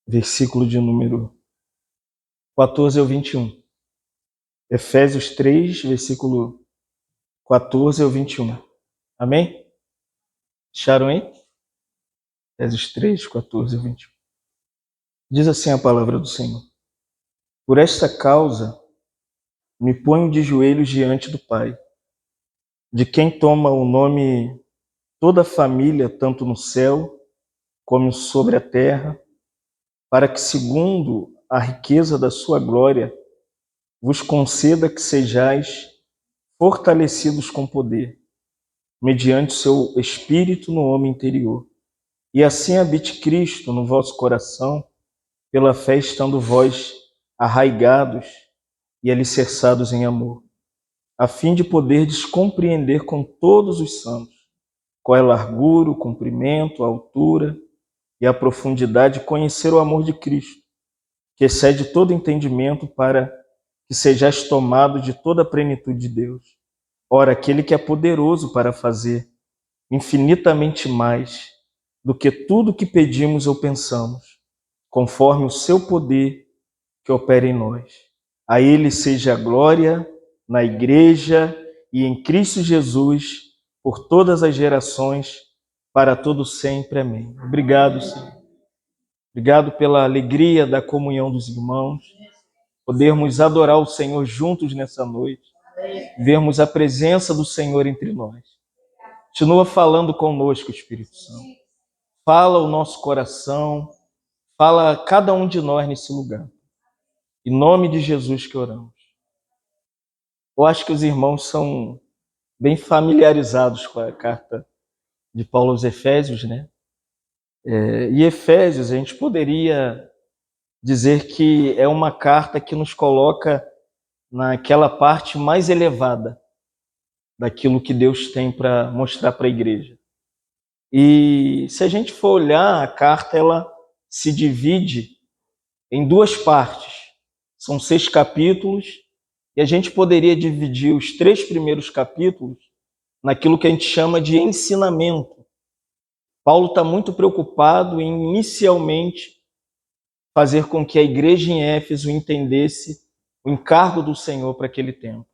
versículo de número 14 ao 21. Efésios 3, versículo 14 ao 21. Amém? Acharam aí? Efésios 3, 14 ao 21. Diz assim a palavra do Senhor: Por esta causa me ponho de joelhos diante do Pai, de quem toma o nome toda a família, tanto no céu como sobre a terra, para que, segundo a riqueza da sua glória, vos conceda que sejais fortalecidos com poder, mediante o seu Espírito no homem interior, e assim habite Cristo no vosso coração, pela fé estando vós arraigados e alicerçados em amor, a fim de poderdes compreender com todos os santos qual é a largura, o comprimento, a altura e a profundidade, conhecer o amor de Cristo, que excede todo entendimento, para que sejais tomados de toda a plenitude de Deus. Ora, aquele que é poderoso para fazer infinitamente mais do que tudo que pedimos ou pensamos, conforme o seu poder que opera em nós. A ele seja a glória na igreja e em Cristo Jesus por todas as gerações, para todo sempre. Amém. Obrigado, Senhor. Obrigado pela alegria da comunhão dos irmãos, podermos adorar o Senhor juntos nessa noite, vermos a presença do Senhor entre nós. Continua falando conosco, Espírito Santo. Fala o nosso coração, fala a cada um de nós nesse lugar. Em nome de Jesus que oramos. Eu acho que os irmãos são bem familiarizados com a carta de Paulo aos Efésios, né? E Efésios, a gente poderia dizer que é uma carta que nos coloca naquela parte mais elevada daquilo que Deus tem para mostrar para a igreja. E se a gente for olhar, a carta ela se divide em duas partes. São 6 capítulos, e a gente poderia dividir os 3 primeiros capítulos naquilo que a gente chama de ensinamento. Paulo está muito preocupado em, inicialmente, fazer com que a igreja em Éfeso entendesse o encargo do Senhor para aquele tempo.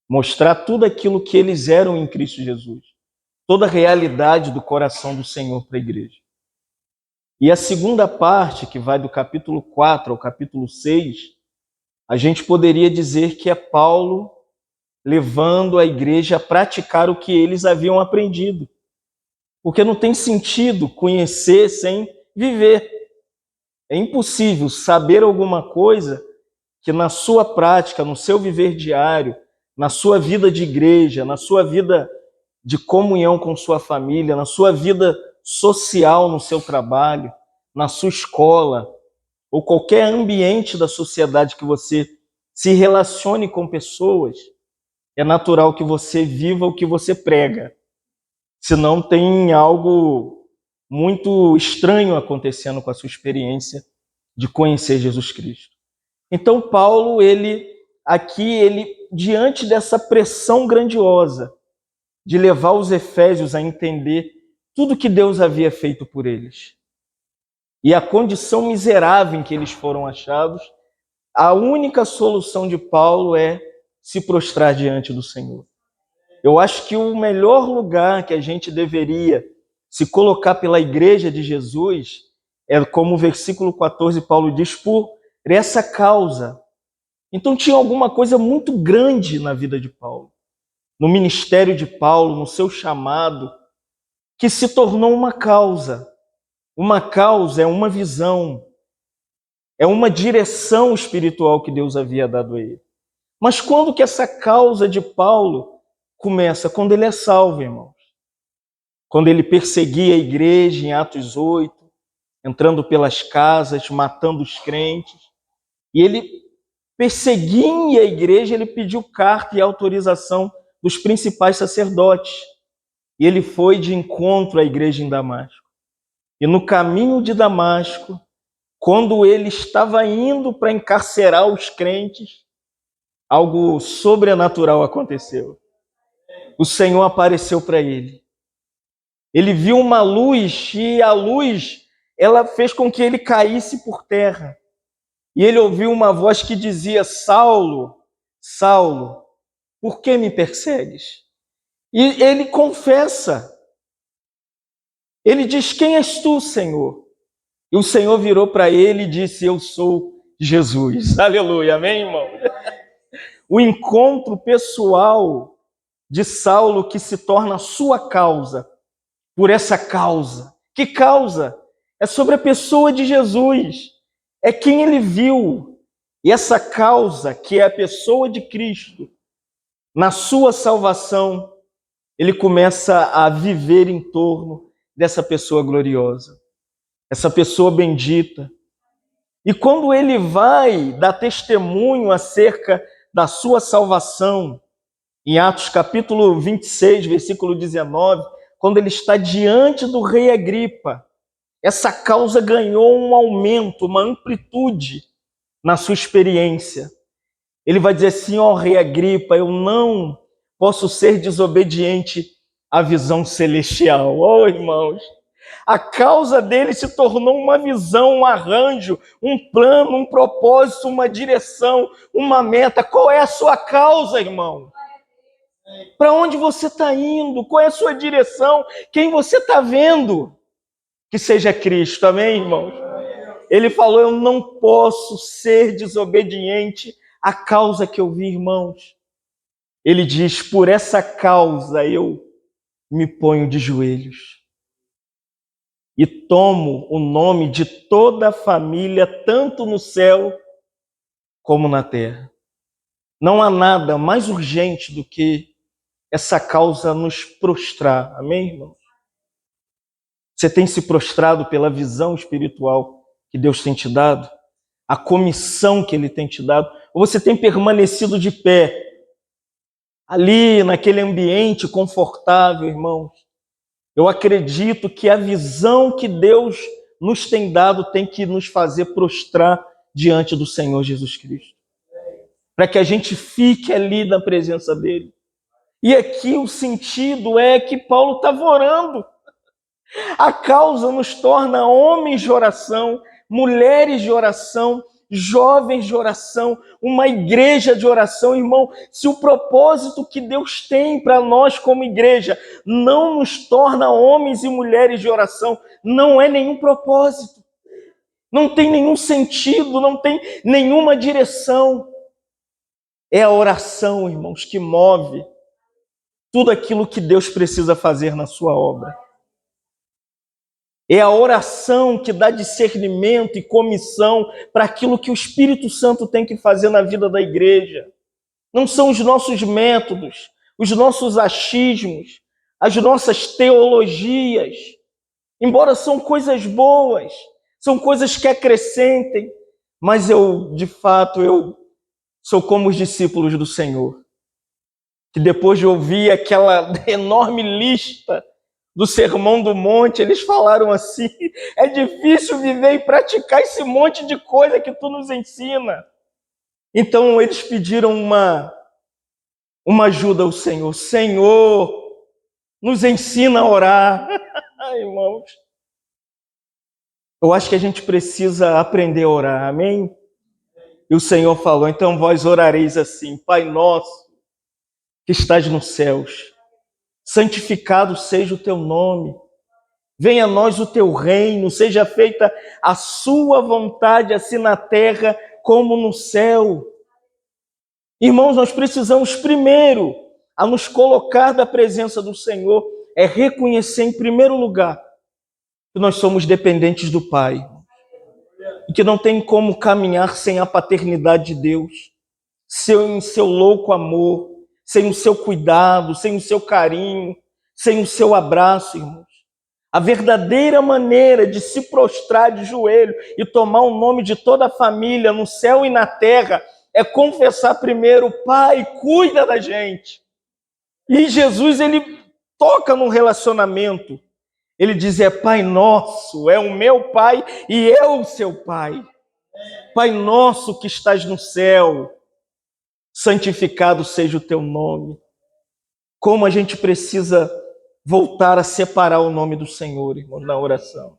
Mostrar tudo aquilo que eles eram em Cristo Jesus. Toda a realidade do coração do Senhor para a igreja. E a segunda parte, que vai do capítulo 4 ao capítulo 6, a gente poderia dizer que é Paulo levando a igreja a praticar o que eles haviam aprendido. Porque não tem sentido conhecer sem viver. É impossível saber alguma coisa que na sua prática, no seu viver diário, na sua vida de igreja, na sua vida de comunhão com sua família, na sua vida social, no seu trabalho, na sua escola, ou qualquer ambiente da sociedade que você se relacione com pessoas, é natural que você viva o que você prega. Senão tem algo muito estranho acontecendo com a sua experiência de conhecer Jesus Cristo. Então Paulo, ele diante dessa pressão grandiosa de levar os efésios a entender tudo que Deus havia feito por eles e a condição miserável em que eles foram achados, a única solução de Paulo é se prostrar diante do Senhor. Eu acho que o melhor lugar que a gente deveria se colocar pela igreja de Jesus é, como o versículo 14 Paulo diz, por essa causa. Então tinha alguma coisa muito grande na vida de Paulo, no ministério de Paulo, no seu chamado, que se tornou uma causa. Uma causa é uma visão, é uma direção espiritual que Deus havia dado a ele. Mas quando que essa causa de Paulo começa? Quando ele é salvo, irmãos. Quando ele perseguia a igreja em Atos 8, entrando pelas casas, matando os crentes. E ele perseguia a igreja, ele pediu carta e autorização dos principais sacerdotes. E ele foi de encontro à igreja em Damasco. E no caminho de Damasco, quando ele estava indo para encarcerar os crentes, algo sobrenatural aconteceu. O Senhor apareceu para ele. Ele viu uma luz, e a luz ela fez com que ele caísse por terra. E ele ouviu uma voz que dizia: Saulo, Saulo, por que me persegues? E ele confessa. Ele diz: quem és tu, Senhor? E o Senhor virou para ele e disse: eu sou Jesus. Aleluia, amém, irmão? O encontro pessoal de Saulo que se torna a sua causa, por essa causa. Que causa? É sobre a pessoa de Jesus. É quem ele viu. E essa causa, que é a pessoa de Cristo, na sua salvação, ele começa a viver em torno dessa pessoa gloriosa, essa pessoa bendita. E quando ele vai dar testemunho acerca da sua salvação, em Atos capítulo 26, versículo 19, quando ele está diante do rei Agripa, essa causa ganhou um aumento, uma amplitude na sua experiência. Ele vai dizer assim: ó rei Agripa, eu não posso ser desobediente à visão celestial. Oh, irmãos, a causa dele se tornou uma visão, um arranjo, um plano, um propósito, uma direção, uma meta. Qual é a sua causa, irmão? Para onde você está indo? Qual é a sua direção? Quem você está vendo? Que seja Cristo, amém, irmãos? Ele falou: eu não posso ser desobediente à causa que eu vi, irmãos. Ele diz: por essa causa eu me ponho de joelhos e tomo o nome de toda a família, tanto no céu como na terra. Não há nada mais urgente do que essa causa nos prostrar. Amém, irmão? Você tem se prostrado pela visão espiritual que Deus tem te dado? A comissão que Ele tem te dado? Ou você tem permanecido de pé, ali naquele ambiente confortável, irmãos? Eu acredito que a visão que Deus nos tem dado tem que nos fazer prostrar diante do Senhor Jesus Cristo, para que a gente fique ali na presença dele. E aqui o sentido é que Paulo estava orando. A causa nos torna homens de oração, mulheres de oração, jovens de oração, uma igreja de oração. Irmão, se o propósito que Deus tem para nós como igreja não nos torna homens e mulheres de oração, não é nenhum propósito, não tem nenhum sentido, não tem nenhuma direção. É a oração, irmãos, que move tudo aquilo que Deus precisa fazer na sua obra. É a oração que dá discernimento e comissão para aquilo que o Espírito Santo tem que fazer na vida da igreja. Não são os nossos métodos, os nossos achismos, as nossas teologias. Embora são coisas boas, são coisas que acrescentem, mas de fato, eu sou como os discípulos do Senhor, que depois de ouvir aquela enorme lista do Sermão do Monte, eles falaram assim: é difícil viver e praticar esse monte de coisa que tu nos ensina. Então eles pediram uma ajuda ao Senhor. Senhor, nos ensina a orar. Irmãos, eu acho que a gente precisa aprender a orar, amém? E o Senhor falou: então vós orareis assim: Pai nosso que estás nos céus, santificado seja o teu nome. Venha a nós o teu reino, seja feita a sua vontade, assim na terra como no céu. Irmãos, nós precisamos primeiro, a nos colocar da presença do Senhor, é reconhecer em primeiro lugar que nós somos dependentes do Pai e que não tem como caminhar sem a paternidade de Deus, sem seu louco amor, sem o seu cuidado, sem o seu carinho, sem o seu abraço, irmãos. A verdadeira maneira de se prostrar de joelho e tomar o nome de toda a família no céu e na terra é confessar primeiro: Pai, cuida da gente. E Jesus, ele toca no relacionamento. Ele diz: é Pai nosso, é o meu Pai e eu o seu Pai. Pai nosso que estás no céu, santificado seja o teu nome. Como a gente precisa voltar a separar o nome do Senhor, irmão, na oração.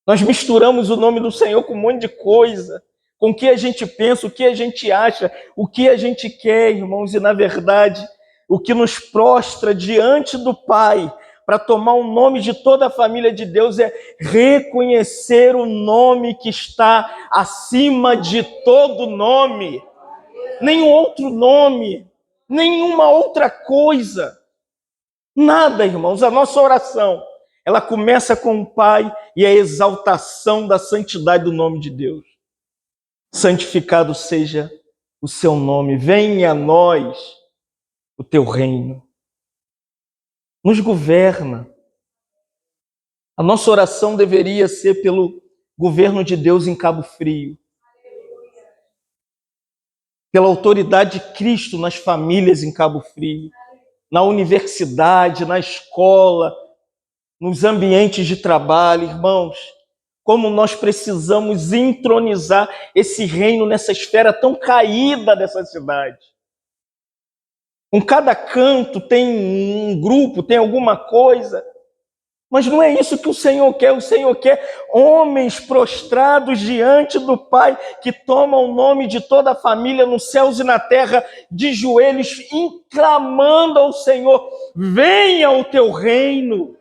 Nós misturamos o nome do Senhor com um monte de coisa, com o que a gente pensa, o que a gente acha, o que a gente quer, irmãos, e na verdade, o que nos prostra diante do Pai, para tomar o nome de toda a família de Deus, é reconhecer o nome que está acima de todo nome, nenhum outro nome, nenhuma outra coisa, nada, irmãos. A nossa oração, ela começa com o Pai e a exaltação da santidade do nome de Deus. Santificado seja o seu nome, venha a nós o teu reino. Nos governa. A nossa oração deveria ser pelo governo de Deus em Cabo Frio, pela autoridade de Cristo nas famílias em Cabo Frio, na universidade, na escola, nos ambientes de trabalho, irmãos. Como nós precisamos entronizar esse reino nessa esfera tão caída dessa cidade. Com cada canto tem um grupo, tem alguma coisa. Mas não é isso que o Senhor quer. O Senhor quer homens prostrados diante do Pai, que tomam o nome de toda a família nos céus e na terra, de joelhos, clamando ao Senhor: venha o teu reino,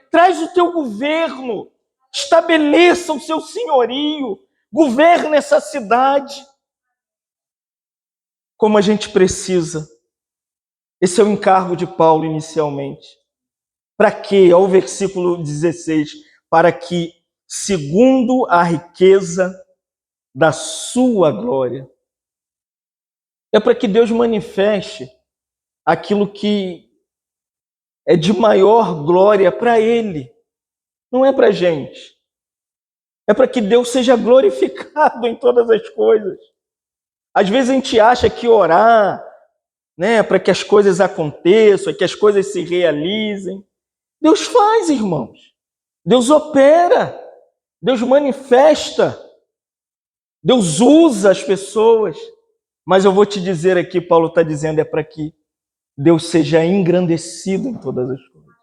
traz o teu governo, estabeleça o seu senhorio, governe essa cidade. Como a gente precisa. Esse é o encargo de Paulo inicialmente. Para quê? Ao versículo 16, para que, segundo a riqueza da sua glória, é para que Deus manifeste aquilo que é de maior glória para Ele, não é para a gente. É para que Deus seja glorificado em todas as coisas. Às vezes a gente acha que orar, para que as coisas aconteçam, que as coisas se realizem. Deus faz, irmãos. Deus opera. Deus manifesta. Deus usa as pessoas. Mas eu vou te dizer aqui, Paulo está dizendo, é para que Deus seja engrandecido em todas as coisas.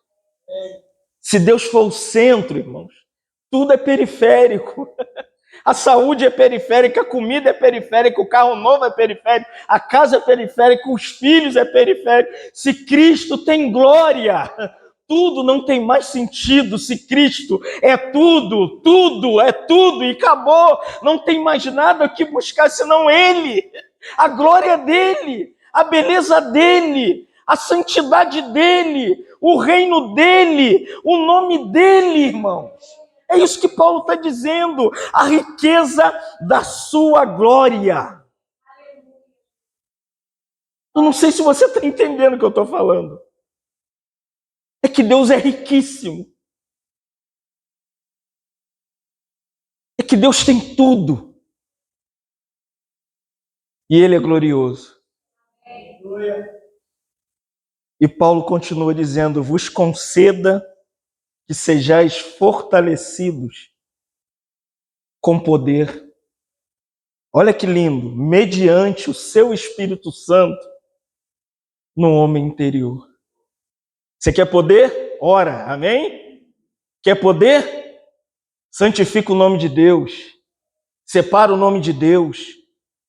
Se Deus for o centro, irmãos, tudo é periférico. A saúde é periférica, a comida é periférica, o carro novo é periférico, a casa é periférica, os filhos é periférico. Se Cristo tem glória, tudo não tem mais sentido. Se Cristo é tudo, tudo é tudo e acabou. Não tem mais nada o que buscar senão Ele, a glória dEle, a beleza dEle, a santidade dEle, o reino dEle, o nome dEle, irmãos. É isso que Paulo está dizendo, a riqueza da sua glória. Eu não sei se você está entendendo o que eu estou falando. É que Deus é riquíssimo. É que Deus tem tudo. E Ele é glorioso. E Paulo continua dizendo: vos conceda que sejais fortalecidos com poder. Olha que lindo, mediante o seu Espírito Santo no homem interior. Você quer poder? Ora, amém? Quer poder? Santifica o nome de Deus. Separa o nome de Deus.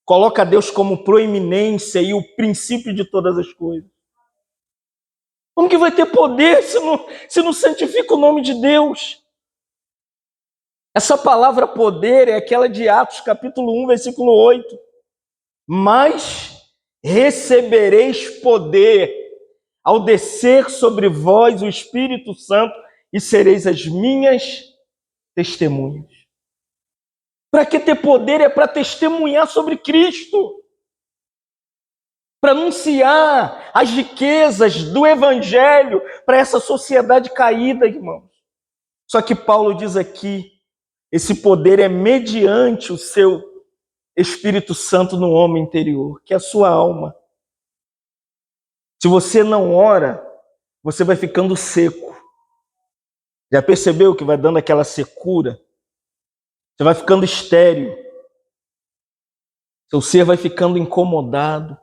Coloca Deus como proeminência e o princípio de todas as coisas. Como que vai ter poder se não santifica o nome de Deus? Essa palavra poder é aquela de Atos capítulo 1, versículo 8. Mas recebereis poder ao descer sobre vós o Espírito Santo e sereis as minhas testemunhas. Para que ter poder? É para testemunhar sobre Cristo. Para anunciar as riquezas do Evangelho para essa sociedade caída, irmãos. Só que Paulo diz aqui, esse poder é mediante o seu Espírito Santo no homem interior, que é a sua alma. Se você não ora, você vai ficando seco. Já percebeu que vai dando aquela secura? Você vai ficando estéril. Seu ser vai ficando incomodado.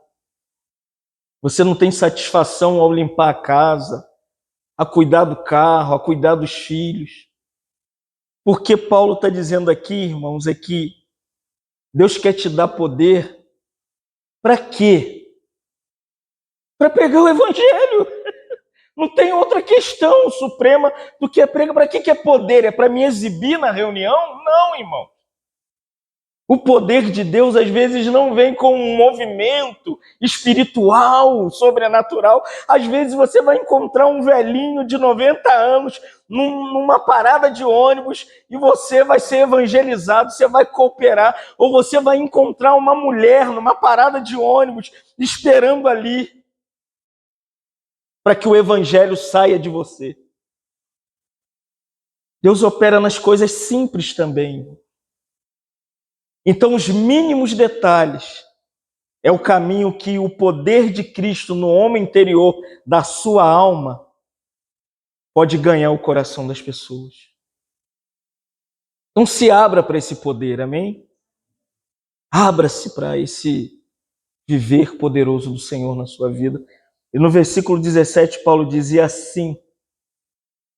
Você não tem satisfação ao limpar a casa, a cuidar do carro, a cuidar dos filhos. Porque Paulo está dizendo aqui, irmãos, é que Deus quer te dar poder para quê? Para pregar o evangelho. Não tem outra questão suprema do que pregar. Para que é poder? É para me exibir na reunião? Não, irmão. O poder de Deus às vezes não vem com um movimento espiritual, sobrenatural. Às vezes você vai encontrar um velhinho de 90 anos numa parada de ônibus e você vai ser evangelizado, você vai cooperar, ou você vai encontrar uma mulher numa parada de ônibus esperando ali para que o evangelho saia de você. Deus opera nas coisas simples também. Então, os mínimos detalhes é o caminho que o poder de Cristo no homem interior da sua alma pode ganhar o coração das pessoas. Então, se abra para esse poder, amém? Abra-se para esse viver poderoso do Senhor na sua vida. E no versículo 17, Paulo dizia assim,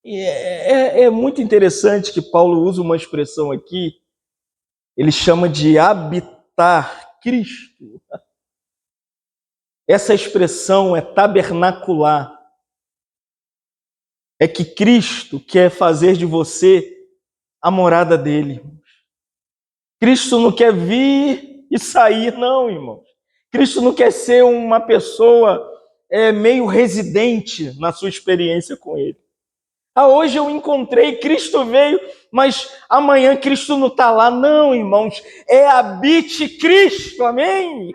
e é muito interessante que Paulo usa uma expressão aqui, ele chama de habitar Cristo. Essa expressão é tabernacular. É que Cristo quer fazer de você a morada dele. Cristo não quer vir e sair, não, irmãos. Cristo não quer ser uma pessoa meio residente na sua experiência com ele. Hoje eu encontrei, Cristo veio, mas amanhã Cristo não está lá. Não, irmãos, habite Cristo, amém?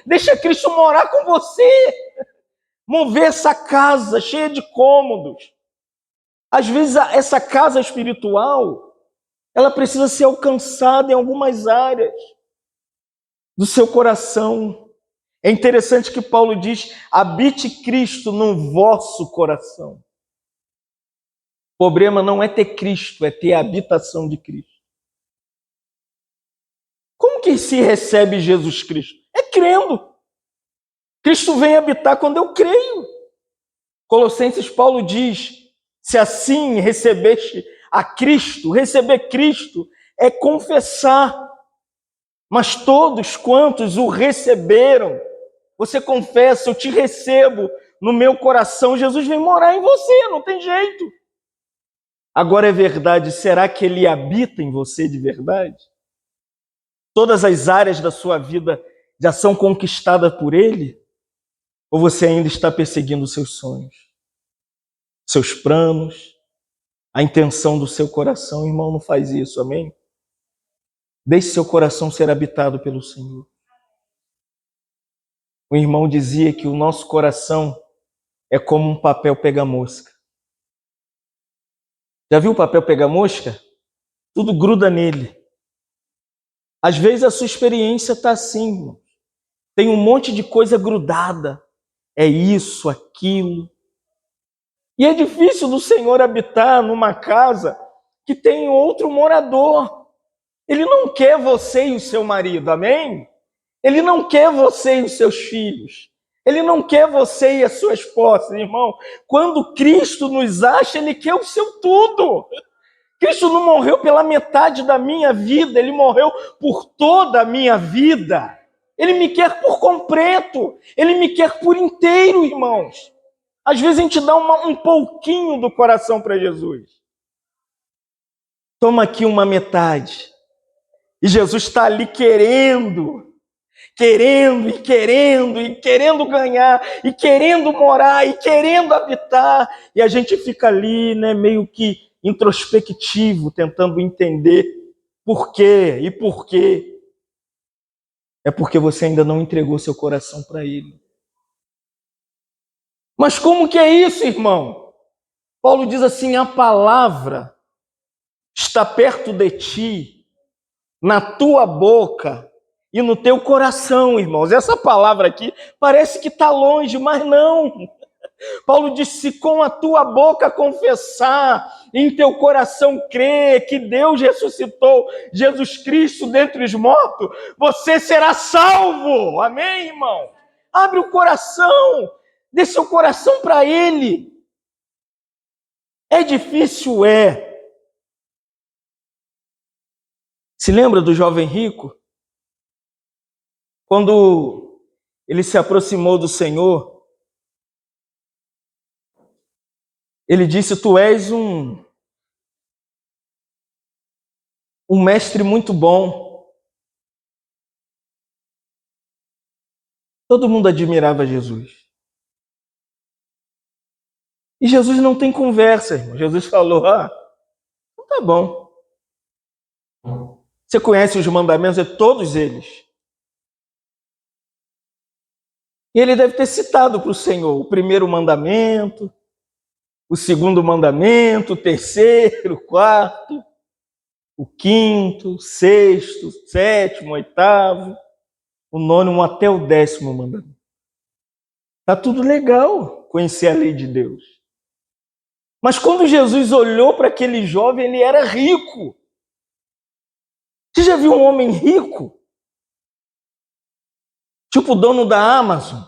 Deixa Cristo morar com você, mover essa casa cheia de cômodos. Às vezes essa casa espiritual, ela precisa ser alcançada em algumas áreas do seu coração. É interessante que Paulo diz, habite Cristo no vosso coração. O problema não é ter Cristo, é ter a habitação de Cristo. Como que se recebe Jesus Cristo? É crendo. Cristo vem habitar quando eu creio. Colossenses, Paulo diz, se assim recebeste a Cristo, receber Cristo é confessar. Mas todos quantos o receberam, você confessa, eu te recebo no meu coração, Jesus vem morar em você, não tem jeito. Agora é verdade, será que ele habita em você de verdade? Todas as áreas da sua vida já são conquistadas por ele? Ou você ainda está perseguindo os seus sonhos, seus planos, a intenção do seu coração? Irmão, não faz isso, amém? Deixe seu coração ser habitado pelo Senhor. O irmão dizia que o nosso coração é como um papel pega-mosca. Já viu o papel pega-mosca? Tudo gruda nele. Às vezes a sua experiência está assim, irmão. Tem um monte de coisa grudada. É isso, aquilo. E é difícil do Senhor habitar numa casa que tem outro morador. Ele não quer você e o seu marido, amém? Ele não quer você e os seus filhos. Ele não quer você e as suas posses, irmão. Quando Cristo nos acha, ele quer o seu tudo. Cristo não morreu pela metade da minha vida, ele morreu por toda a minha vida. Ele me quer por completo, ele me quer por inteiro, irmãos. Às vezes a gente dá um pouquinho do coração para Jesus. Toma aqui uma metade. E Jesus está ali querendo ganhar, e querendo morar, e querendo habitar. E a gente fica ali, né, meio que introspectivo, tentando entender por quê e por quê. É porque você ainda não entregou seu coração para ele. Mas como que é isso, irmão? Paulo diz assim, a palavra está perto de ti, na tua boca e no teu coração, irmãos. Essa palavra aqui parece que está longe, mas não. Paulo disse, se com a tua boca confessar, em teu coração crer que Deus ressuscitou Jesus Cristo dentre os mortos, você será salvo. Amém, irmão? Abre o coração, dê seu coração para Ele. É difícil, Se lembra do jovem rico? Quando ele se aproximou do Senhor, ele disse: Tu és um mestre muito bom. Todo mundo admirava Jesus. E Jesus não tem conversa, irmão. Jesus falou: então tá bom. Você conhece os mandamentos? É todos eles. E ele deve ter citado para o Senhor o primeiro mandamento, o segundo mandamento, o terceiro, o quarto, o quinto, o sexto, o sétimo, o oitavo, o nono até o 10º mandamento. Tá tudo legal conhecer a lei de Deus. Mas quando Jesus olhou para aquele jovem, ele era rico. Você já viu um homem rico? Tipo o dono da Amazon?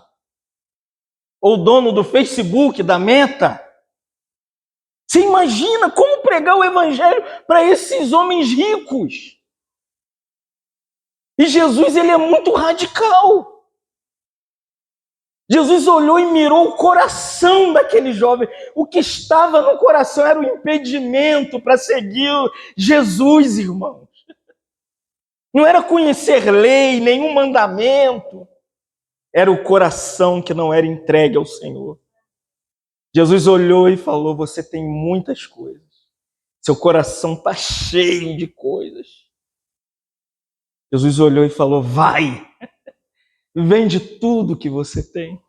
Ou o dono do Facebook, da Meta? Você imagina como pregar o evangelho para esses homens ricos? E Jesus, ele é muito radical. Jesus olhou e mirou o coração daquele jovem. O que estava no coração era o impedimento para seguir Jesus, irmãos. Não era conhecer lei, nenhum mandamento. Era o coração que não era entregue ao Senhor. Jesus olhou e falou: você tem muitas coisas. Seu coração está cheio de coisas. Jesus olhou e falou: vai, vende tudo que você tem.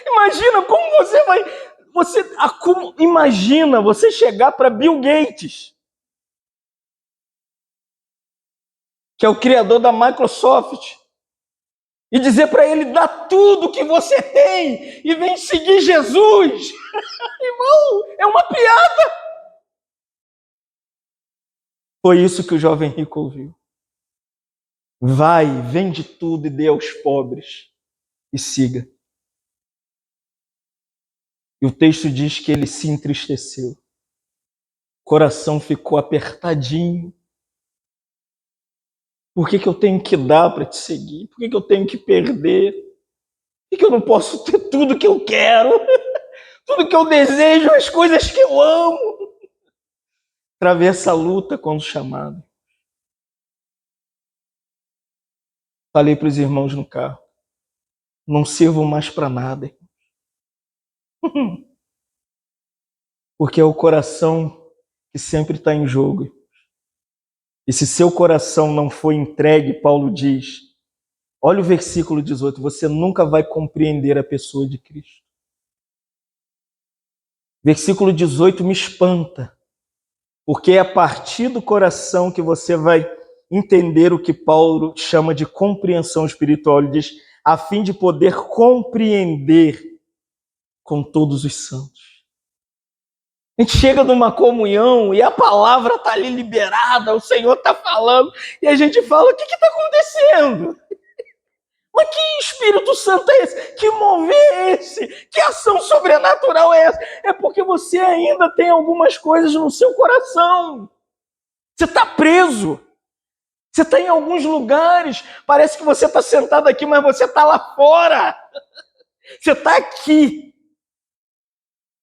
Imagina como você vai... Imagina você chegar para Bill Gates, que é o criador da Microsoft, e dizer para ele: dá tudo que você tem e vem seguir Jesus. Irmão, é uma piada. Foi isso que o jovem rico ouviu. Vai, vende tudo e dê aos pobres e siga. E o texto diz que ele se entristeceu. O coração ficou apertadinho. Por que eu tenho que dar para te seguir? Por que eu tenho que perder? Por que eu não posso ter tudo que eu quero? Tudo que eu desejo, as coisas que eu amo? Travessa a luta quando chamado. Falei para os irmãos no carro: não sirvo mais para nada. Porque é o coração que sempre está em jogo. E se seu coração não foi entregue, Paulo diz, olha o versículo 18, você nunca vai compreender a pessoa de Cristo. Versículo 18 me espanta, porque é a partir do coração que você vai entender o que Paulo chama de compreensão espiritual. Ele diz, a fim de poder compreender com todos os santos. A gente chega numa comunhão e a palavra está ali liberada, o Senhor está falando, e a gente fala, o que está acontecendo? Mas que Espírito Santo é esse? Que mover é esse? Que ação sobrenatural é essa? É porque você ainda tem algumas coisas no seu coração. Você está preso. Você está em alguns lugares. Parece que você está sentado aqui, mas você está lá fora. Você está aqui.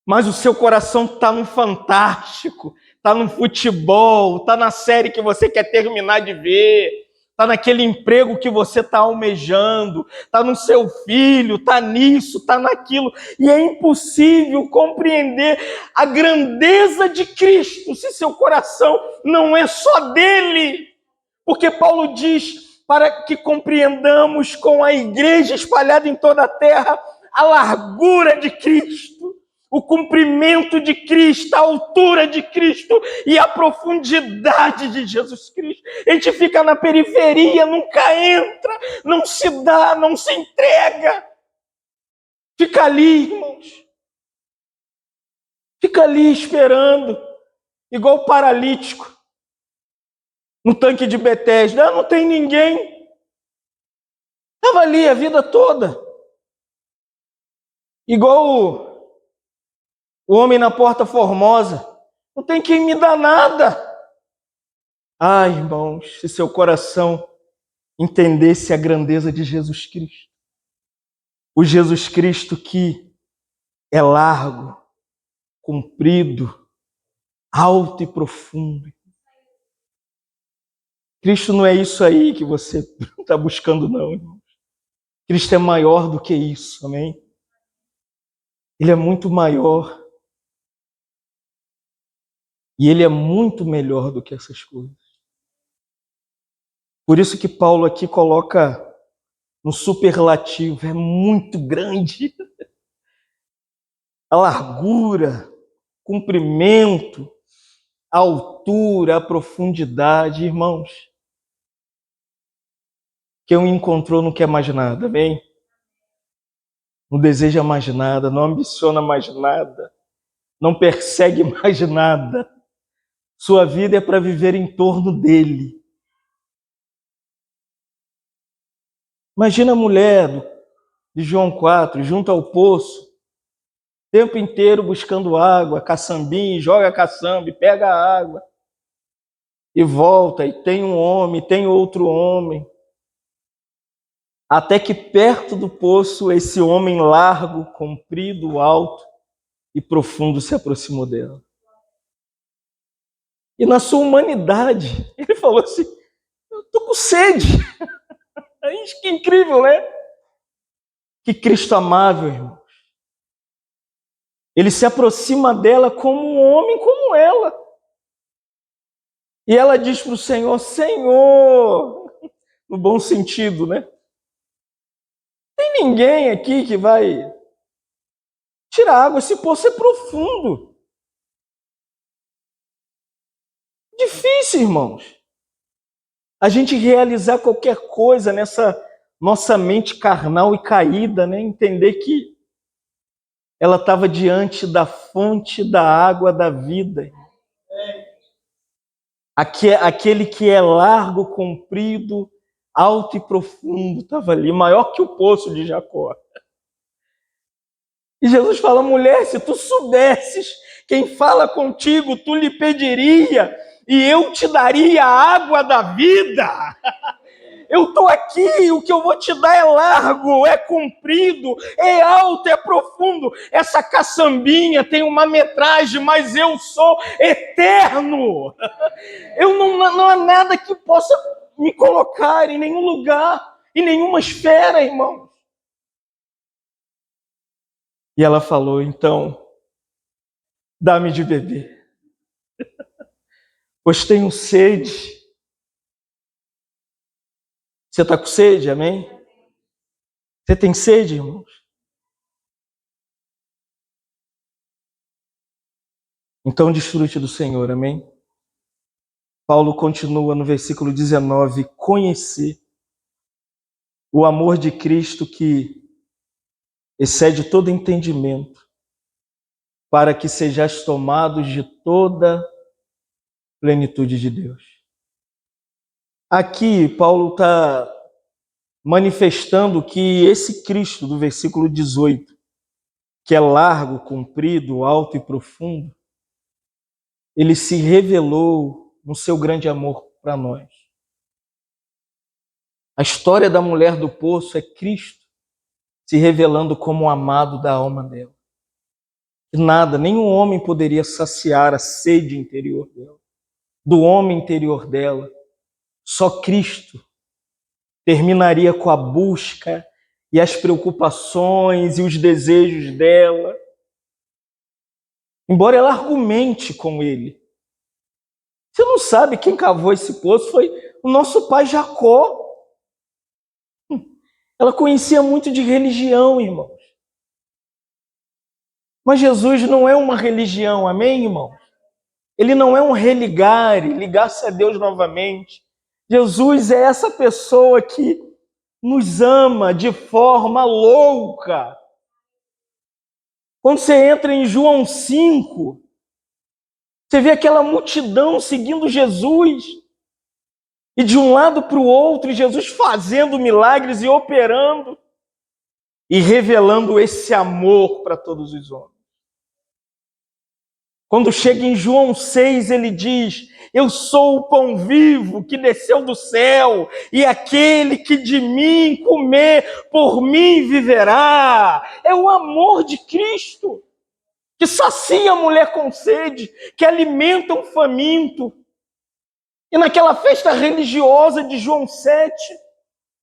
Mas o seu coração está no fantástico, está no futebol, está na série que você quer terminar de ver, está naquele emprego que você está almejando, está no seu filho, está nisso, está naquilo. E é impossível compreender a grandeza de Cristo se seu coração não é só dele. Porque Paulo diz, para que compreendamos com a igreja espalhada em toda a terra, a largura de Cristo, o comprimento de Cristo, a altura de Cristo e a profundidade de Jesus Cristo. A gente fica na periferia, nunca entra, não se dá, não se entrega. Fica ali, irmãos. Fica ali esperando, igual paralítico, no tanque de Betesda. Não tem ninguém. Estava ali a vida toda. Igual o homem na Porta Formosa. Não tem quem me dá nada. Ah, irmãos, se seu coração entendesse a grandeza de Jesus Cristo. O Jesus Cristo que é largo, comprido, alto e profundo. Cristo não é isso aí que você está buscando, não, irmão. Cristo é maior do que isso, amém? Ele é muito maior. E ele é muito melhor do que essas coisas. Por isso que Paulo aqui coloca no superlativo, é muito grande. A largura, comprimento, a altura, a profundidade, irmãos. Quem o encontrou não quer mais nada, amém? Não deseja mais nada, não ambiciona mais nada, não persegue mais nada. Sua vida é para viver em torno dele. Imagina a mulher de João 4, junto ao poço, o tempo inteiro buscando água, caçambinho, joga caçamba, pega a água e volta, e tem um homem, tem outro homem. Até que perto do poço, esse homem largo, comprido, alto e profundo se aproximou dela. E na sua humanidade, ele falou assim, eu estou com sede. Que incrível, né? Que Cristo amável, irmão. Ele se aproxima dela como um homem como ela. E ela diz para o Senhor, Senhor, no bom sentido, né? Tem ninguém aqui que vai tirar água, esse poço é profundo. Difícil, irmãos. A gente realizar qualquer coisa nessa nossa mente carnal e caída, né? Entender que ela estava diante da fonte da água da vida. Aquele que é largo, comprido, alto e profundo, estava ali, maior que o poço de Jacó. E Jesus fala, mulher, se tu soubesses quem fala contigo, tu lhe pediria e eu te daria a água da vida. Eu estou aqui, o que eu vou te dar é largo, é comprido, é alto, é profundo. Essa caçambinha tem uma metragem, mas eu sou eterno. Não há nada que possa me colocar em nenhum lugar, em nenhuma esfera, irmão. E ela falou, então, dá-me de beber, pois tenho sede. Você está com sede, amém? Você tem sede, irmãos? Então desfrute do Senhor, amém? Paulo continua no versículo 19, conhecer o amor de Cristo que excede todo entendimento, para que sejais tomados de toda plenitude de Deus. Aqui, Paulo está manifestando que esse Cristo do versículo 18, que é largo, comprido, alto e profundo, ele se revelou no seu grande amor para nós. A história da mulher do poço é Cristo se revelando como o amado da alma dela. Nada, nenhum homem poderia saciar a sede interior dela, do homem interior dela. Só Cristo terminaria com a busca e as preocupações e os desejos dela. Embora ela argumente com ele. Você não sabe quem cavou esse poço? Foi o nosso pai Jacó. Ela conhecia muito de religião, irmãos. Mas Jesus não é uma religião, amém, irmãos? Ele não é um religare, ligar-se a Deus novamente. Jesus é essa pessoa que nos ama de forma louca. Quando você entra em João 5, você vê aquela multidão seguindo Jesus. E de um lado para o outro, Jesus fazendo milagres e operando. E revelando esse amor para todos os homens. Quando chega em João 6, ele diz: eu sou o pão vivo que desceu do céu, e aquele que de mim comer, por mim viverá. É o amor de Cristo, que sacia a mulher com sede, que alimenta o faminto. E naquela festa religiosa de João 7,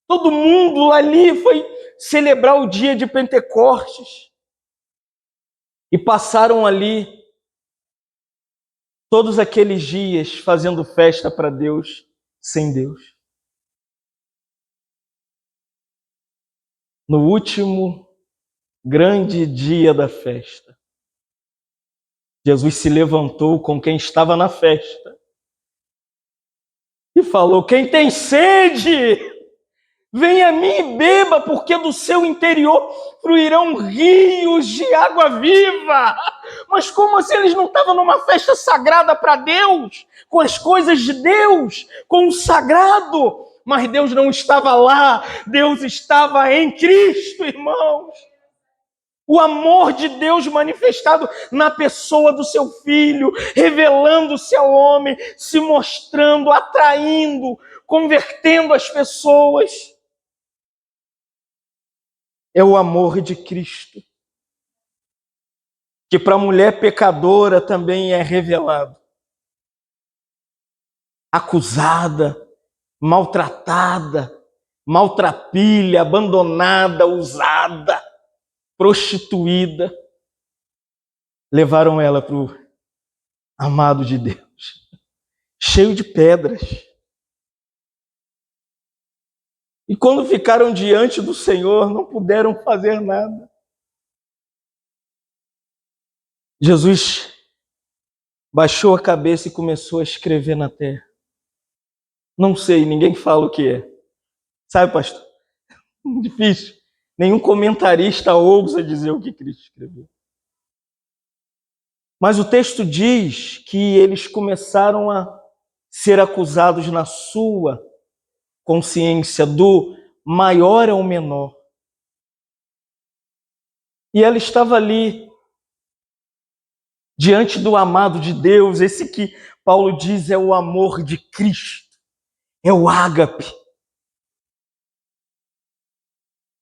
todo mundo ali foi celebrar o dia de Pentecostes. E passaram ali todos aqueles dias fazendo festa para Deus, sem Deus. No último grande dia da festa, Jesus se levantou com quem estava na festa e falou: quem tem sede, venha a mim e beba, porque do seu interior fluirão rios de água viva. Mas como assim eles não estavam numa festa sagrada para Deus, com as coisas de Deus, com o sagrado? Mas Deus não estava lá, Deus estava em Cristo, irmãos. O amor de Deus manifestado na pessoa do seu Filho, revelando-se ao homem, se mostrando, atraindo, convertendo as pessoas. É o amor de Cristo, que para a mulher pecadora também é revelado. Acusada, maltratada, maltrapilha, abandonada, usada, prostituída, levaram ela para o amado de Deus, cheio de pedras. E quando ficaram diante do Senhor, não puderam fazer nada. Jesus baixou a cabeça e começou a escrever na terra. Não sei, ninguém fala o que é. Sabe, pastor? Difícil. Nenhum comentarista ousa dizer o que Cristo escreveu. Mas o texto diz que eles começaram a ser acusados na sua consciência, do maior ao menor. E ela estava ali, diante do amado de Deus, esse que Paulo diz é o amor de Cristo, é o ágape,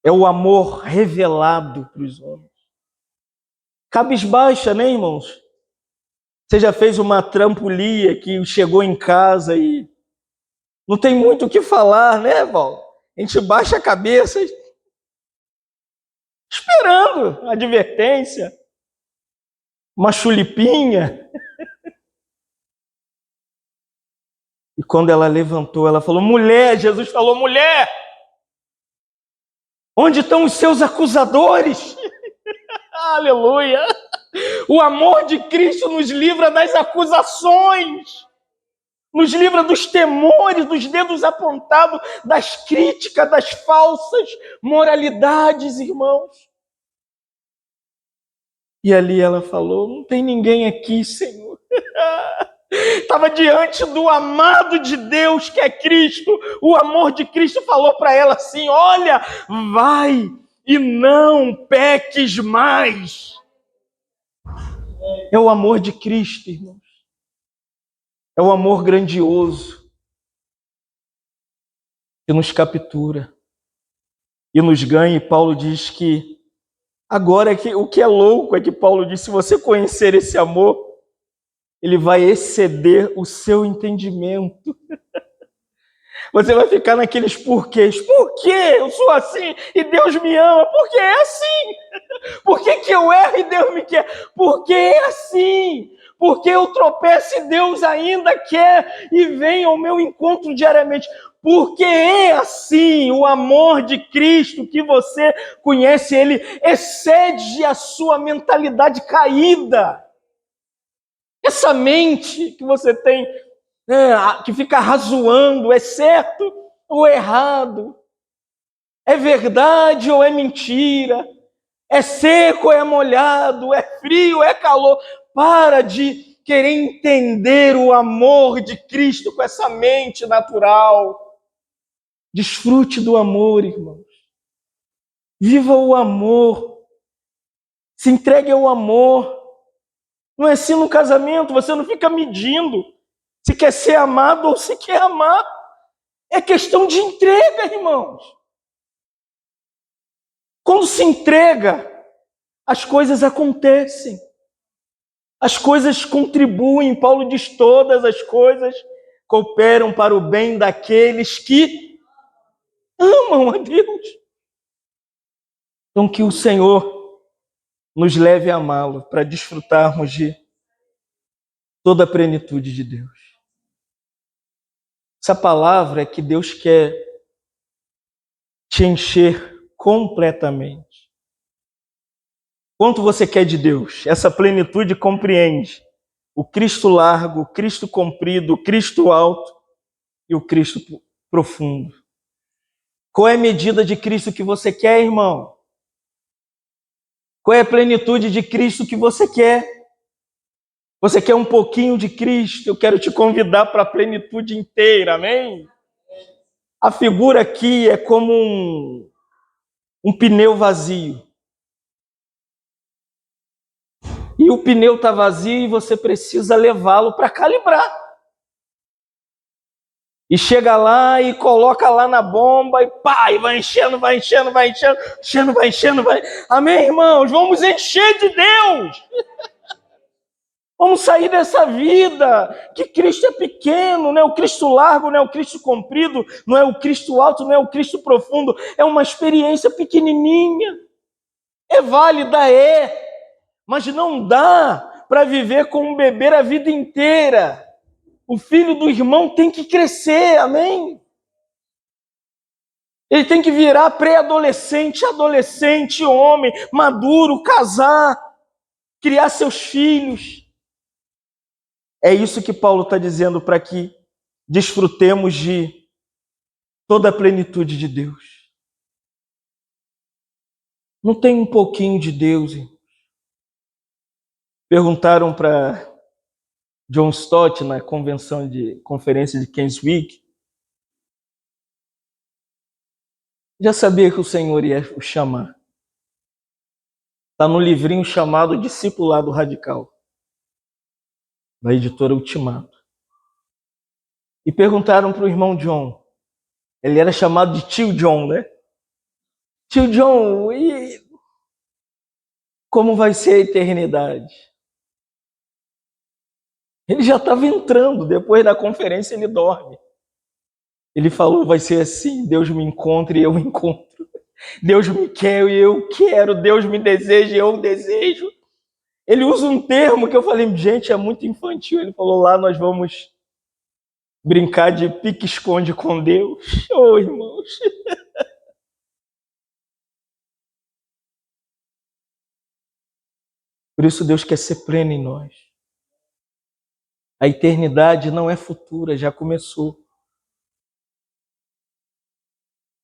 é o amor revelado para os homens. Cabisbaixa, né, irmãos? Você já fez uma trampolia que chegou em casa e não tem muito o que falar, né, Paulo? A gente baixa a cabeça esperando a advertência, uma chulipinha. E quando ela levantou, ela falou: mulher, Jesus falou: mulher, onde estão os seus acusadores? Aleluia! O amor de Cristo nos livra das acusações, nos livra dos temores, dos dedos apontados, das críticas, das falsas moralidades, irmãos. E ali ela falou: não tem ninguém aqui, Senhor. Estava diante do amado de Deus, que é Cristo. O amor de Cristo falou para ela assim: olha, vai e não peques mais. É o amor de Cristo, irmãos. É o amor grandioso que nos captura e nos ganha. E Paulo diz que agora o que é louco é que Paulo diz: se você conhecer esse amor, ele vai exceder o seu entendimento. Você vai ficar naqueles porquês. Por que eu sou assim e Deus me ama? Porque é assim. Por que eu erro e Deus me quer? Porque é assim. Porque eu tropeço e Deus ainda quer e vem ao meu encontro diariamente. Porque é assim. O amor de Cristo que você conhece, ele excede a sua mentalidade caída. Essa mente que você tem, que fica razoando, é certo ou errado? É verdade ou é mentira? É seco ou é molhado? É frio ou é calor? Para de querer entender o amor de Cristo com essa mente natural. Desfrute do amor, irmãos. Viva o amor. Se entregue ao amor. Não é assim no casamento, você não fica medindo se quer ser amado ou se quer amar. É questão de entrega, irmãos. Quando se entrega, as coisas acontecem. As coisas contribuem. Paulo diz: todas as coisas cooperam para o bem daqueles que amam a Deus. Então que o Senhor nos leve a amá-lo para desfrutarmos de toda a plenitude de Deus. Essa palavra é que Deus quer te encher completamente. Quanto você quer de Deus? Essa plenitude compreende o Cristo largo, o Cristo comprido, o Cristo alto e o Cristo profundo. Qual é a medida de Cristo que você quer, irmão? Qual é a plenitude de Cristo que você quer? Você quer um pouquinho de Cristo? Eu quero te convidar para a plenitude inteira, amém? A figura aqui é como um pneu vazio. E o pneu está vazio e você precisa levá-lo para calibrar. E chega lá e coloca lá na bomba e pá, e vai enchendo, vai enchendo, vai enchendo, enchendo, vai enchendo, vai. Amém, irmãos? Vamos encher de Deus. Vamos sair dessa vida que Cristo é pequeno, não é o Cristo largo, não é o Cristo comprido, não é o Cristo alto, não é o Cristo profundo. É uma experiência pequenininha. É válida, mas não dá para viver com um bebê a vida inteira. O filho do irmão tem que crescer, amém? Ele tem que virar pré-adolescente, adolescente, homem, maduro, casar, criar seus filhos. É isso que Paulo está dizendo para que desfrutemos de toda a plenitude de Deus. Não tem um pouquinho de Deus, irmão. Perguntaram para John Stott na conferência de Keswick. Já sabia que o Senhor ia o chamar. Está no livrinho chamado Discipulado Radical, da editora Ultimato. E perguntaram para o irmão John. Ele era chamado de tio John, né? Tio John, e como vai ser a eternidade? Ele já estava entrando, depois da conferência ele dorme. Ele falou, vai ser assim, Deus me encontra e eu encontro. Deus me quer e eu quero, Deus me deseja e eu desejo. Ele usa um termo que eu falei, gente, é muito infantil. Ele falou, lá nós vamos brincar de pique-esconde com Deus. Oh, irmãos. Por isso Deus quer ser pleno em nós. A eternidade não é futura, já começou.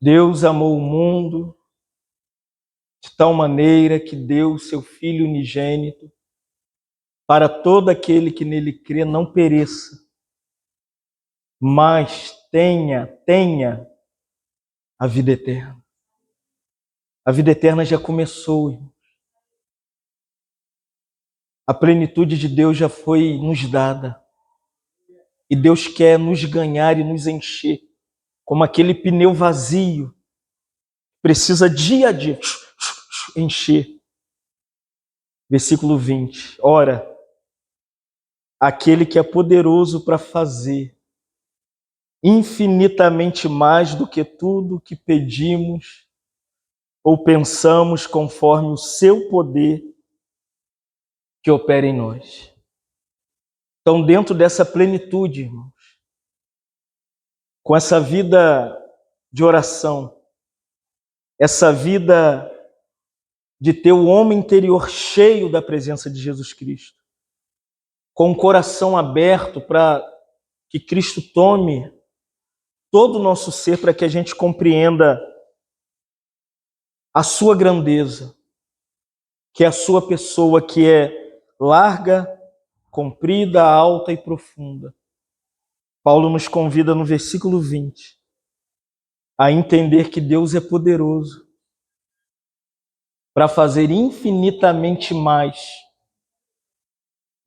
Deus amou o mundo de tal maneira que deu o seu Filho unigênito para todo aquele que nele crê não pereça, mas tenha a vida eterna. A vida eterna já começou, irmão. A plenitude de Deus já foi nos dada. E Deus quer nos ganhar e nos encher, como aquele pneu vazio. Precisa dia a dia encher. Versículo 20. Ora, aquele que é poderoso para fazer infinitamente mais do que tudo que pedimos ou pensamos, conforme o seu poder que opera em nós. Então, dentro dessa plenitude, irmãos, com essa vida de oração, essa vida de ter o homem interior cheio da presença de Jesus Cristo, com o coração aberto para que Cristo tome todo o nosso ser, para que a gente compreenda a sua grandeza, que é a sua pessoa, que é larga, comprida, alta e profunda. Paulo nos convida no versículo 20 a entender que Deus é poderoso para fazer infinitamente mais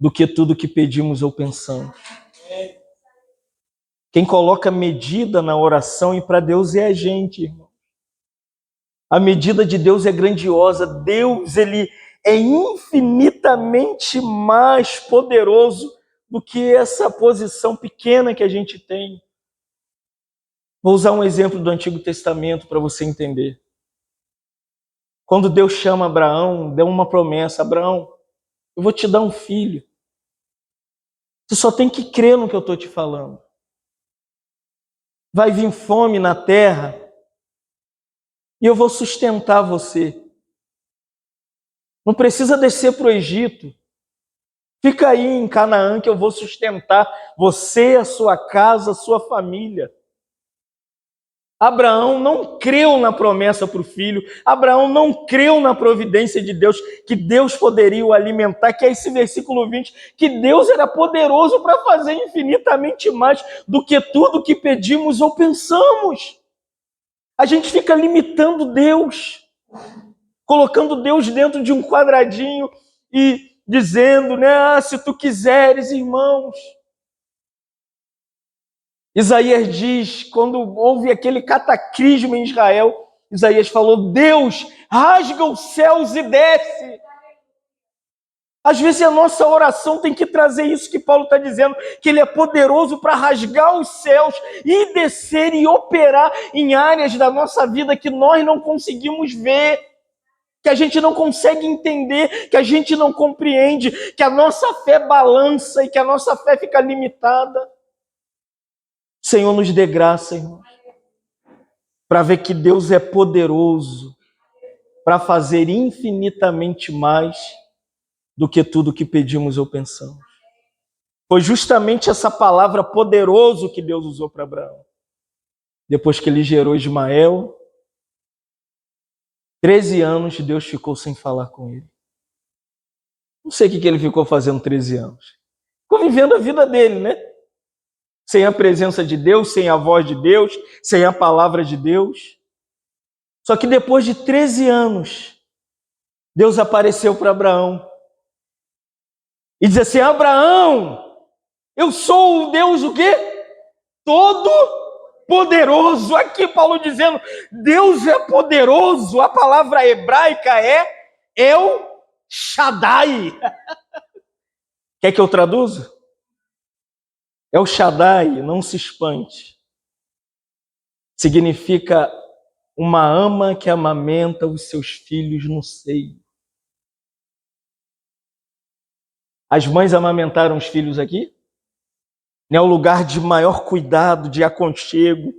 do que tudo que pedimos ou pensamos. Quem coloca medida na oração e para Deus é a gente, irmão. A medida de Deus é grandiosa. Deus, ele é infinitamente mais poderoso do que essa posição pequena que a gente tem. Vou usar um exemplo do Antigo Testamento para você entender. Quando Deus chama Abraão, deu uma promessa: Abraão, eu vou te dar um filho. Você só tem que crer no que eu estou te falando. Vai vir fome na terra e eu vou sustentar você. Não precisa descer para o Egito. Fica aí em Canaã que eu vou sustentar você, a sua casa, a sua família. Abraão não creu na promessa para o filho. Abraão não creu na providência de Deus, que Deus poderia o alimentar, que é esse versículo 20, que Deus era poderoso para fazer infinitamente mais do que tudo que pedimos ou pensamos. A gente fica limitando Deus, colocando Deus dentro de um quadradinho e dizendo, né, se tu quiseres, irmãos. Isaías diz, quando houve aquele cataclismo em Israel, Isaías falou, Deus rasga os céus e desce. Às vezes a nossa oração tem que trazer isso que Paulo está dizendo, que ele é poderoso para rasgar os céus e descer e operar em áreas da nossa vida que nós não conseguimos ver, que a gente não consegue entender, que a gente não compreende, que a nossa fé balança e que a nossa fé fica limitada. Senhor, nos dê graça, irmãos, para ver que Deus é poderoso para fazer infinitamente mais do que tudo que pedimos ou pensamos. Foi justamente essa palavra poderoso que Deus usou para Abraão. Depois que ele gerou Ismael, 13 anos Deus ficou sem falar com ele. Não sei o que ele ficou fazendo 13 anos. Ficou vivendo a vida dele, né? Sem a presença de Deus, sem a voz de Deus, sem a palavra de Deus. Só que depois de 13 anos, Deus apareceu para Abraão e diz assim, Abraão, eu sou o Deus o quê? Todo poderoso. Aqui Paulo dizendo, Deus é poderoso. A palavra hebraica é El Shaddai. Quer que eu traduza? El Shaddai, não se espante. Significa uma ama que amamenta os seus filhos no seio. As mães amamentaram os filhos aqui? É o lugar de maior cuidado, de aconchego,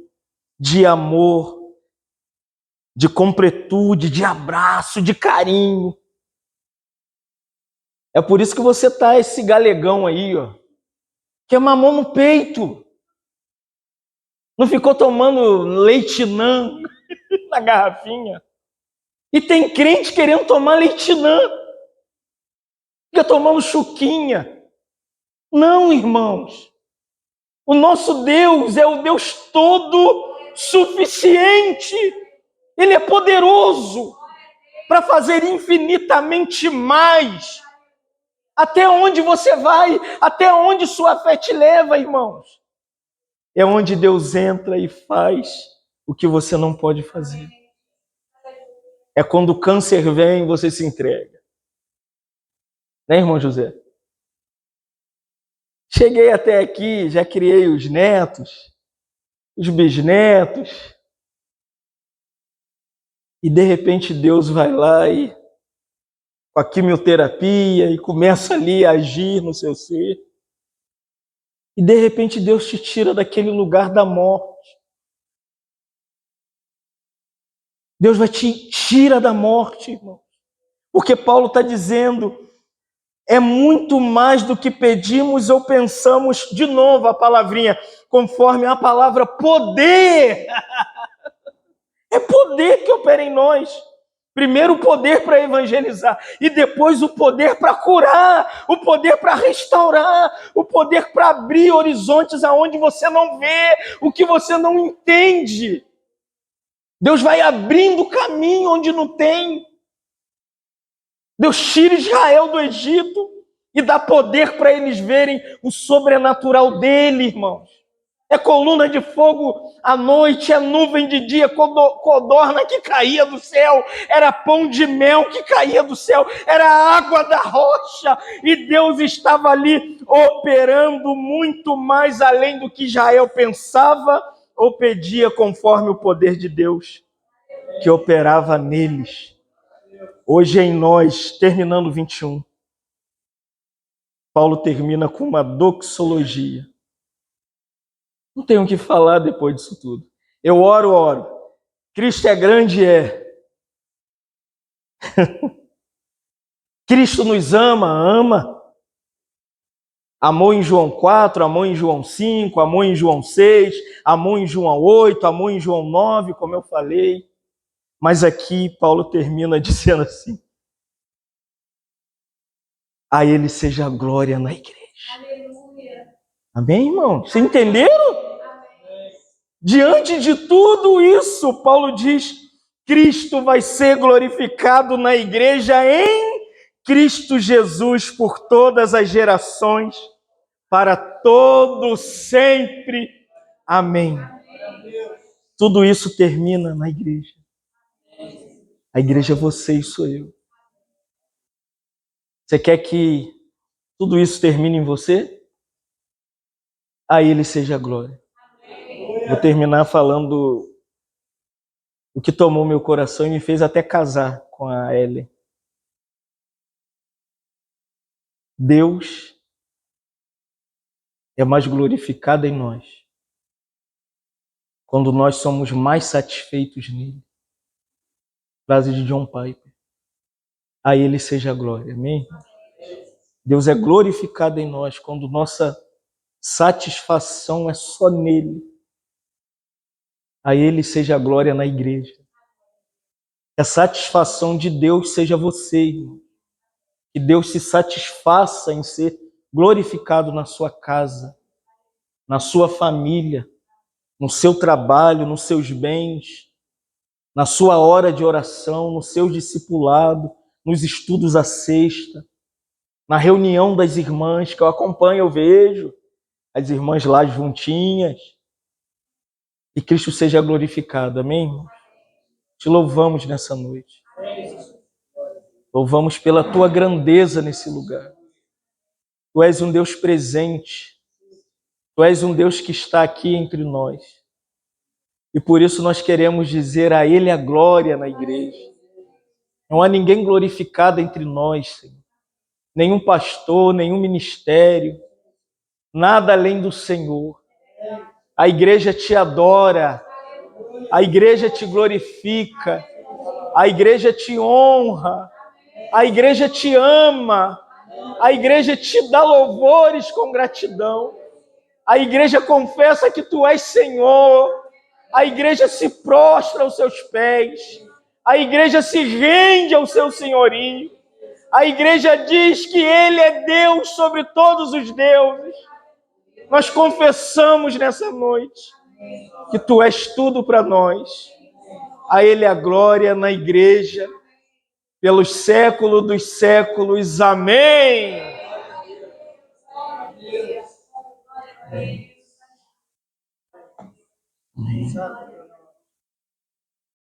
de amor, de completude, de abraço, de carinho. É por isso que você tá esse galegão aí, ó, que é mamão no peito. Não ficou tomando leitinã na garrafinha. E tem crente querendo tomar leitinã. Fica tomando chuquinha. Não, irmãos. O nosso Deus é o Deus todo suficiente. Ele é poderoso para fazer infinitamente mais. Até onde você vai? Até onde sua fé te leva, irmãos? É onde Deus entra e faz o que você não pode fazer. É quando o câncer vem, você se entrega. Né, irmão José? Cheguei até aqui, já criei os netos, os bisnetos. E de repente Deus vai lá e com a quimioterapia e começa ali a agir no seu ser. E de repente Deus te tira daquele lugar da morte. Deus vai te tirar da morte, irmão. Porque Paulo está dizendo, é muito mais do que pedimos ou pensamos, de novo a palavrinha, conforme a palavra poder. É poder que opera em nós. Primeiro o poder para evangelizar e depois o poder para curar, o poder para restaurar, o poder para abrir horizontes aonde você não vê, o que você não entende. Deus vai abrindo caminho onde não tem. Deus tira Israel do Egito e dá poder para eles verem o sobrenatural dele, irmãos. É coluna de fogo à noite, é nuvem de dia, codorna que caía do céu, era pão de mel que caía do céu, era água da rocha, e Deus estava ali operando muito mais além do que Israel pensava ou pedia, conforme o poder de Deus que operava neles. Hoje em nós, terminando 21, Paulo termina com uma doxologia. Não tenho o que falar depois disso tudo. Eu oro. Cristo é grande, é. Cristo nos ama. Amou em João 4, amou em João 5, amou em João 6, amou em João 8, amou em João 9, como eu falei. Mas aqui Paulo termina dizendo assim: a ele seja a glória na igreja. Aleluia. Amém, irmão? Vocês entenderam? Diante de tudo isso, Paulo diz: Cristo vai ser glorificado na igreja em Cristo Jesus por todas as gerações, para todo sempre. Amém. Tudo isso termina na igreja. A igreja é você e sou eu. Você quer que tudo isso termine em você? A Ele seja a glória. Vou terminar falando o que tomou meu coração e me fez até casar com a Ellen. Deus é mais glorificado em nós quando nós somos mais satisfeitos nele. Frase de John Piper. A Ele seja a glória. Amém? Deus é glorificado em nós quando nossa satisfação é só nele. A Ele seja a glória na igreja. Que a satisfação de Deus seja você, irmão. Que Deus se satisfaça em ser glorificado na sua casa, na sua família, no seu trabalho, nos seus bens, na sua hora de oração, no seu discipulado, nos estudos à sexta, na reunião das irmãs que eu acompanho, eu vejo as irmãs lá juntinhas. E Cristo seja glorificado, amém, irmão? Te louvamos nessa noite. Louvamos pela tua grandeza nesse lugar. Tu és um Deus presente. Tu és um Deus que está aqui entre nós. E por isso nós queremos dizer a Ele a glória na igreja. Não há ninguém glorificado entre nós, Senhor. Nenhum pastor, nenhum ministério, nada além do Senhor. A igreja te adora, a igreja te glorifica, a igreja te honra, a igreja te ama, a igreja te dá louvores com gratidão, a igreja confessa que tu és Senhor, a igreja se prostra aos seus pés, a igreja se rende ao seu senhorio, a igreja diz que Ele é Deus sobre todos os deuses. Nós confessamos nessa noite que Tu és tudo para nós. A Ele a glória na igreja, pelos séculos dos séculos. Amém. Amém.